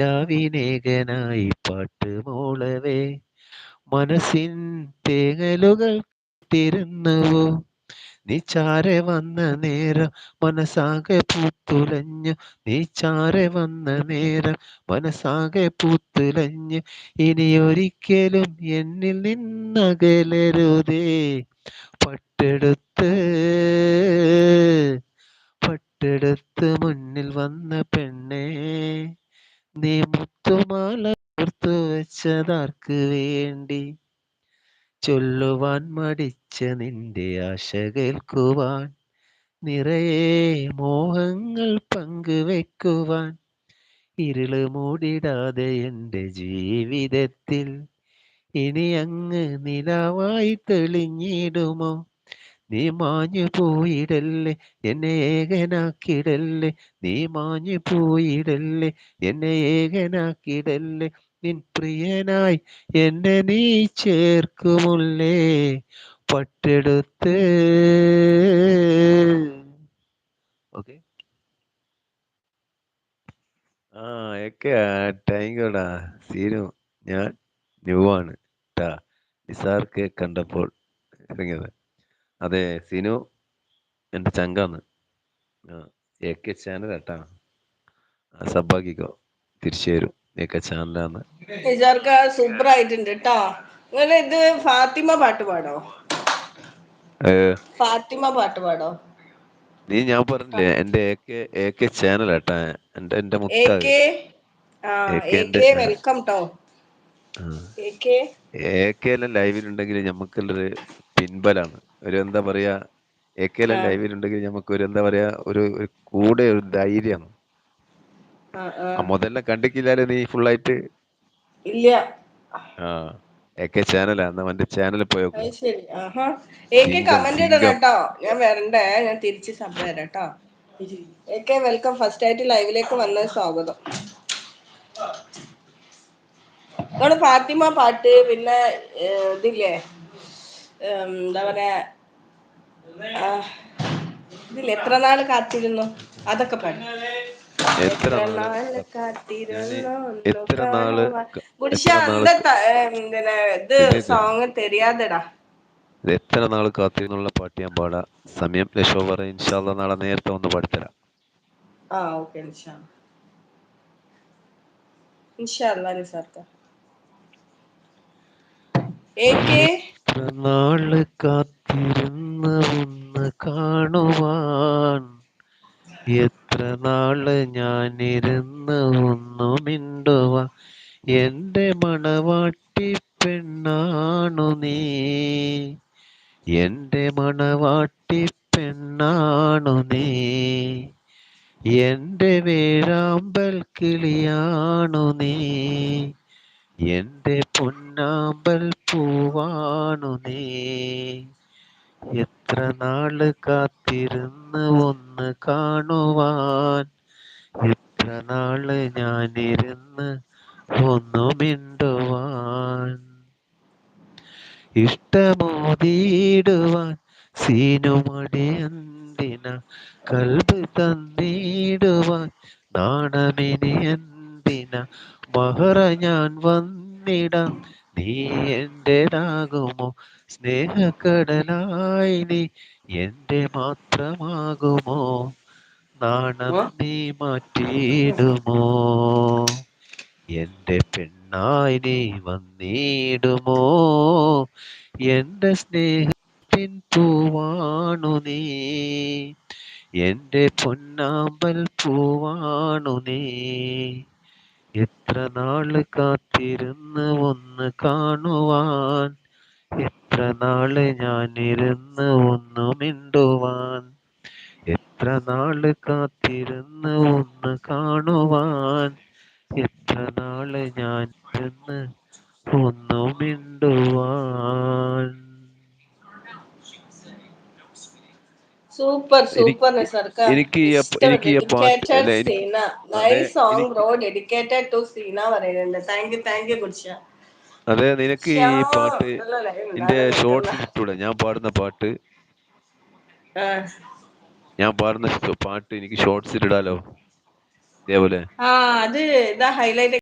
രാവിനേകനായി പാട്ടുമൂളവേ മനസ്സിൻ തേങ്ങലുകൾ തിരുന്നുവോ നീ ചാരെ വന്ന നേരം മനസ്സാകെ പൂത്തുലഞ്ഞു നീ ചാരെ വന്ന നേരം മനസ്സാകെ പൂത്തുലഞ്ഞു ഇനിയൊരിക്കലും എന്നിൽ നിന്നകലരുതേ പട്ടെടുത്ത് പട്ടെടുത്ത് മുന്നിൽ വന്ന പെണ്ണേ നീ മുത്തുമാല ഓർത്തു വെച്ചതാർക്ക് വേണ്ടി ചൊല്ലുവാൻ മടിച്ച നിന്റെ ആശ കേൾക്കുവാൻ നിറയെ മോഹങ്ങൾ പങ്കുവെക്കുവാൻ ഇരുള് മൂടിടാതെ എൻ്റെ ജീവിതത്തിൽ ഇനി അങ്ങ് നിലാവായി തെളിഞ്ഞിടുമോ നീ മാഞ്ഞു പോയിടല്ലേ എന്നെ ഏകനാക്കിടല്ലേ നീ മാഞ്ഞു പോയിടല്ലേ എന്നെ ഏകനാക്കിടല്ലേ നിൻ പ്രിയനായി എന്നെ നീ ചേർക്കുമുള്ളേ പട്ടെടുത്ത് ഓക്കെ ആ ഒക്കെ താങ്ക്യൂടാ സീനു ഞാൻ ന്യൂ ആണ് ട്ടാ നിസാർക്ക് കണ്ടപ്പോൾ ഇറങ്ങിയത് അതെ സീനു എൻ്റെ ചങ്കാന്ന് ആ എ ചാനൽ കേട്ടാ സബ്ബാക്കിക്കോ തിരിച്ചു വരും എ ചാനലാന്ന് നിജാർക്ക് സൂപ്പർ ആയിട്ടുണ്ട് കേട്ടോ. നിങ്ങൾ ഇത് ഫാത്തിമ പാട്ട് പാടോ? ഏ, ഫാത്തിമ പാട്ട് പാടോ? ഞാൻ പറഞ്ഞില്ലേ എൻ്റെ എ കെ ചാനൽ കേട്ടാ എൻ്റെ എ മുത്ത കെ ആ എ കെ എ എൻ്റെ കെ വെൽക്കം ട്ടോ. എ കെ എ കെ എല്ലാം ലൈവിലുണ്ടെങ്കിൽ നമുക്കുള്ളൊരു പിൻബലാണ് ഒരു എന്താ പറയാ എ കെ എല്ലാം ആ ലൈവിലുണ്ടെങ്കിൽ നമുക്ക് ഒരു എന്താ പറയാ ഒരു കൂടെ ഒരു ധൈര്യമാണ് ആ ആ ആ മുതലെല്ലാം കണ്ടിക്കില്ലാലോ നീ ഫുള്ളായിട്ട് ഇല്ല. ആ എ കെ ചാനലാ എന്നാ അവന്റെ ചാനലിൽ പോയോക്ക് അത് ശരി. ആഹാ. എ കെ സിംഗം കമന്റ് ഇടണം സിംഗം കേട്ടോ. ഞാൻ വരണ്ടേ, ഞാൻ തിരിച്ച് സബ് തരാം കേട്ടോ. എ കെ വെൽക്കം, ഫസ്റ്റ് ആയിട്ട് ലൈവിലേക്ക് വന്നത് സ്വാഗതം. നമ്മള് ഫാത്തിമ പാട്ട് പിന്നെ ഇതില്ലേ എന്താ പറയാ ആ, ഇതില്ലേ എത്ര നാള് കാത്തിരുന്നു, അതൊക്കെ പാടും. എത്ര എത്ര നാള് നാള് ഞാന് കാത്തിരുന്നു ഒന്നു എത്ര നാള് കാണുവാൻ. ഗുഡിഷ എത്ര നാള് എന്താ പിന്നെ ഇത് ഇത് സോങ് தெரியாதடா. ഇത് എത്ര നാള് കാത്തിരുന്നുള്ള പാട്ട് ഞാൻ പാടാം സമയം ലക്ഷോ പറ ഇൻഷാല്ല നാളെ നേരത്തെ ഒന്ന് പാടിത്തരാം ആ ഓക്കെ ഇൻഷാ ഇൻഷാ അല്ലാ നിസാർക്ക. എ കെ എത്ര നാള് കാത്തിരുന്ന് ഒന്ന് കാണുവാൻ എത്ര നാള് ഞാനിരുന്ന് ഒന്നു മിണ്ടുവാൻ എന്റെ മണവാട്ടി പെണ്ണാണു നീ എന്റെ മണവാട്ടി പെണ്ണാണു നീ എന്റെ വേഴാമ്പൽ കിളിയാണു നീ എന്റെ പൊന്നാമ്പൽ പൂവാണു നീ എത്ര നാള് കാത്തിരുന്ന് ഒന്ന് കാണുവാൻ എത്ര നാള് ഞാനിരുന്ന് ഒന്നു മിണ്ടുവാൻ ഇഷ്ടമോതിടുവാൻ സീനുമടിയന്തിന കൽബ് തന്നിടുവാൻ നാണമിനി എന്തിന മഹറ ഞാൻ വന്നിടാം നീ എന്റേതാകുമോ സ്നേഹക്കടലായി നീ എന്റെ മാത്രമാകുമോ നാണം നീ മാറ്റിയിടുമോ എന്റെ പെണ്ണായി നീ വന്നിടുമോ എന്റെ സ്നേഹത്തിൻ പൂവാണു നീ എന്റെ പൊന്നാമ്പൽ പൂവാണു നീ എത്ര നാള് കാത്തിരുന്ന് ഒന്ന് കാണുവാൻ എത്ര നാള് ഞാനിരുന്ന് ഒന്ന് മിണ്ടുവാൻ എത്ര നാള് കാത്തിരുന്ന് ഒന്ന് കാണുവാൻ എത്ര നാള് ഞാനിരുന്ന് ഒന്നു മിണ്ടുവാൻ സൂപ്പർ എനിക്ക് സൂപ്പർ നിസാർക്ക. ഇഷ്ടം എനിക്ക് ഈ പാട്ട് അല്ല ഡെഡിക്കേറ്റഡ് എനിക്ക് സീന. അതെ നൈസ് സോങ് എനിക്ക് ബ്രോ, ഡെഡിക്കേറ്റഡ് ടു സീന പറയുന്നുണ്ട്. Thank you Gudisha. അതെ നിനക്ക് ഈ പാട്ട് ഉണ്ടല്ലോ ലൈവ് നിന്റെ ഉണ്ടാകാൻ നിൽക്കുന്ന. ഷോർട്സിൽ ഇട്ടൂടെ ആ ഞാൻ പാടുന്ന പാട്ട് എനിക്ക് ഷോർട്സിൽ ഇടാലോ ഇതേപോലെ ആ അത് ഇതാ ഹൈലൈറ്റ്